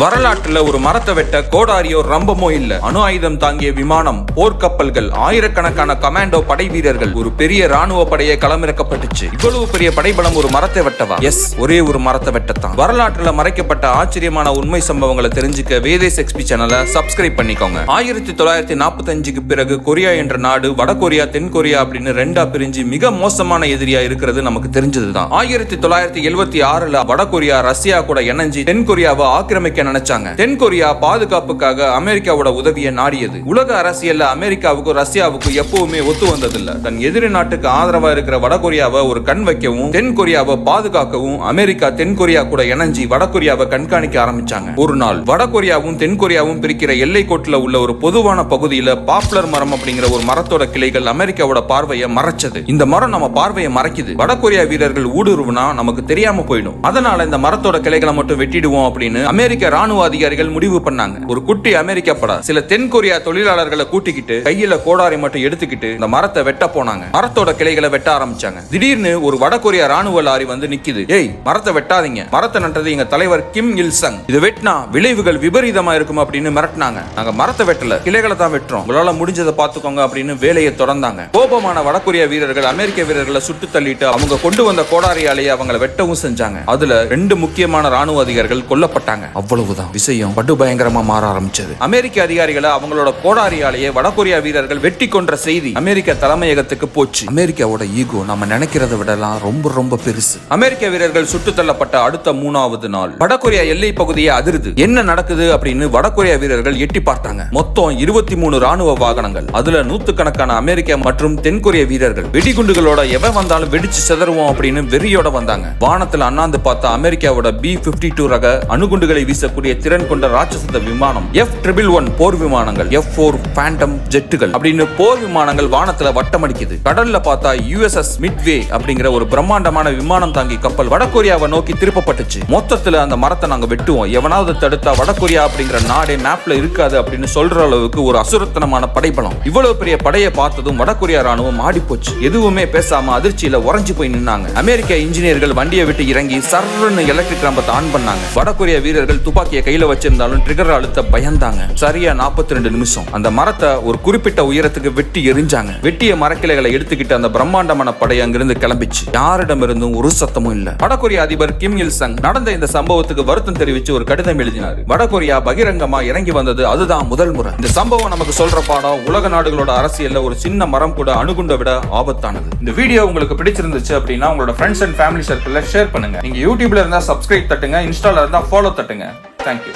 வரலாற்றுல ஒரு மரத்தை வெட்ட கோடாரியோ ரம்பமோ இல்ல. அணு ஆயுதம் தாங்கிய விமானம், போர்க்கப்பல்கள், ஆயிரக்கணக்கான கமாண்டோ படை வீரர்கள், ஒரு பெரிய ராணுவ படையை களமிறக்கப்பட்டுச்சு. இவ்வளவு பெரிய படைபலம் ஒரு மரத்தை வெட்டவா? எஸ், ஒரே ஒரு மரத்தை வெட்டத்தான். வரலாற்றுல மறைக்கப்பட்ட ஆச்சரியமான உண்மை சம்பவங்களை தெரிஞ்சுக்க வேதேஸ் எக்ஸ்பி சேனலை சப்ஸ்கிரைப் பண்ணிக்கோங்க. 1945க்கு பிறகு கொரியா என்ற நாடு வடகொரியா, தென்கொரியா அப்படின்னு ரெண்டா பிரிஞ்சு மிக மோசமான எதிரியா இருக்கிறது நமக்கு தெரிஞ்சதுதான். 1976ல வடகொரியா ரஷ்யா கூட இணைஞ்சு தென்கொரியாவை ஆக்கிரமிக்க நினைச்சாங்க. தென்கொரியா பாதுகாப்புக்காக அமெரிக்காவோட உதவியை நாடியது. உலக அரசியல்ல அமெரிக்காவுக்கும் ரஷ்யாவுக்கும் எப்பவுமே ஒத்து வந்ததில்ல. தன் எதிரி நாட்டுக்கு ஆதரவா இருக்கிற வடகொரியாவை ஒரு கண் வைக்கவும், தென்கொரியாவை பாதுகாக்கவும் அமெரிக்கா தென்கொரியா கூட இணைஞ்சி வடகொரியாவை கண்காணிக்க ஆரம்பிச்சாங்க. ஒரு நாள் வடகொரியாவும் தென்கொரியாவும் பிரிக்கிற எல்லை கோட்டுல உள்ள ஒரு பொதுவான பகுதியில பாப்புலர் மரம் அப்படிங்கிற ஒரு மரத்தோட கிளைகள் அமெரிக்காவோட பார்வையை மறைச்சது. இந்த மரம் நம்ம பார்வையை மறைக்குது. வடகொரியா வீரர்கள் ஊடுருவுனா நமக்கு தெரியாம போயிடும். அதனால இந்த மரத்தோட கிளைகளை மட்டும் வெட்டிடுவோம் அப்படின்னு அமெரிக்க ராணுவ அதிகாரிகள் முடிவு பண்ணாங்க. ஒரு குட்டி அமெரிக்க படை சில தென்கொரியா தொழிலாளர்களை கூட்டிக்கிட்டு கையில கோடாரி மட்டும் எடுத்துக்கிட்டு இந்த மரத்தை வெட்ட போனாங்க. மரத்தோட கிளைகளை வெட்ட ஆரம்பிச்சாங்க. திடீர்னு ஒரு வடகொரியா ராணுவ லாரி வந்து நிக்குது. ஏய், மரத்தை வெட்டாதீங்க, மரத்தை நட்டது எங்க தலைவர் கிம் இல் சங், இது வெட்டினா விளைவுகள் விபரீதமா இருக்கும் அப்படின்னு மிரட்டினாங்க. நாங்க மரத்தை வெட்டல, கிளைகளை தான் வெட்டுறோம், உங்களால முடிஞ்சதை பாத்துக்கோங்க அப்படின்னு வேலையை தொடர்ந்தாங்க. கோபமான வடகொரியா வீரர்கள் அமெரிக்க வீரர்களை சுட்டு தள்ளிட்டு அவங்க கொண்டு வந்த கோடாரியாலேயே அவங்களை வெட்டவும் செஞ்சாங்க. அதுல 2 முக்கியமான ராணுவ அதிகாரிகள் கொல்லப்பட்டாங்க. அவ்வளவுதான். விஷயம் படு பயங்கரமா மாற ஆரம்பிச்சது. அமெரிக்க அதிகாரிகளை அவங்களோட கோடாரியாலேயே வடகொரியா வீரர்கள் வெட்டி கொன்ற செய்தி அமெரிக்க தலைமையகத்துக்கு போச்சு. அமெரிக்காவோட ஈகோ நம்ம நினைக்கிறத விடலாம் ரொம்ப ரொம்ப பெருசு. அமெரிக்க வீரர்கள் சுட்டு தள்ளப்பட்ட அடுத்த 3வது நாள் வடகொரியா எல்லை பகுதியை அதிருது. என்ன நடக்குது அப்படின்னு வடகொரியா வீரர்கள் எட்டி பார்த்தாங்க. மொத்தம் 23 ராணுவ வாகனங்கள், அதுல நூத்துக்கணக்கான அமெரிக்க மற்றும் தென்கொரிய வீரர்கள். வெடிகுண்டுகளோட எவன் வந்தாலும் வெடிச்சு செதறுவோம் அப்படின்னு வெறியோட வந்தாங்க. வானத்துல அண்ணாந்து பார்த்த அமெரிக்காவோட B-52 ரக அணுகுண்டுகளை வீசக்கூடிய திறன் கொண்ட ராட்சச விமானம், F-111 போர் விமானங்கள், F-4 Phantom ஜெட்டுகள் அப்படின்னு போர் விமானங்கள் வானத்துல வட்டமடிக்குது. கடல்ல பார்த்தா USS மிட்வே அப்படிங்கிற ஒரு பிரம்மாண்டமான விமானம் தாங்கி கப்பல் வடகொரியாவை நோக்கி திருப்பப்பட்டுச்சு. மொத்தத்துல அந்த மரத்தை நாங்க வெட்டுவோம், எவனாவது தடுத்தா வடகொரியா அப்படிங்கிற நாடே மேப்ல இருக்காது அப்படின்னு சொல்ற அளவுக்கு ஒரு அசுரத்தனமான படைபலம். இவ்வளவு பெரிய படையை பார்த்ததும் வடகொரியா ராணுவம் ஆடி போச்சு. எதுவுமே பேசாம அதிர்ச்சியில உறைஞ்சு போய் நின்னாங்க. அமெரிக்க இன்ஜினியர்கள் வண்டியை விட்டு இறங்கி சர்ன்னு எலக்ட்ரிக் ரம்பத்தை ஆன் பண்ணாங்க. வடகொரியா வீரர்கள் துப்பாக்கியை கையில வச்சிருந்தாலும் ட்ரிகர் அழுத்த பயந்தாங்க. சரியா 42 நிமிஷம் அந்த மரத்தை ஒரு குறிப்பிட்ட உயரத்துக்கு வெட்டி எரிஞ்சாங்க. வெட்டிய மரக்கிளைகளை எடுத்துக்கிட்டு அந்த பிரம்மாண்டமான படை அங்கிருந்து கிளம்பிச்சு. யாரிடமிருந்தும் ஒரு சத்தமும் இல்ல. வடகொரியா அதிபர் கிம் இல் சங் நடந்த இந்த சம்பவத்துக்கு வருத்தம் தெரிவித்து ஒரு கடிதம் எழுதினார். வடகொரியா பகிரங்கமா இறங்கி வந்தது அதுதான் முதல் முறை. இந்த சம்பவம் நமக்கு சொல்ற பாடம், உலக நாடுகளோட அரசியல்ல ஒரு சின்ன மரம் கூட அணுகுண்டை விட ஆபத்தானது. இந்த வீடியோ உங்களுக்கு பிடிச்சிருந்துச்சு அப்படின்னா உங்களோட ஃப்ரெண்ட்ஸ் அண்ட் ஃபேமிலி சர்க்கிள்ல ஷேர் பண்ணுங்க. நீங்க யூடியூப்ல இருந்தா சப்ஸ்கிரைப் தட்டுங்க, இன்ஸ்டால இருந்தா ஃபாலோ தட்டுங்க. தேங்க்யூ.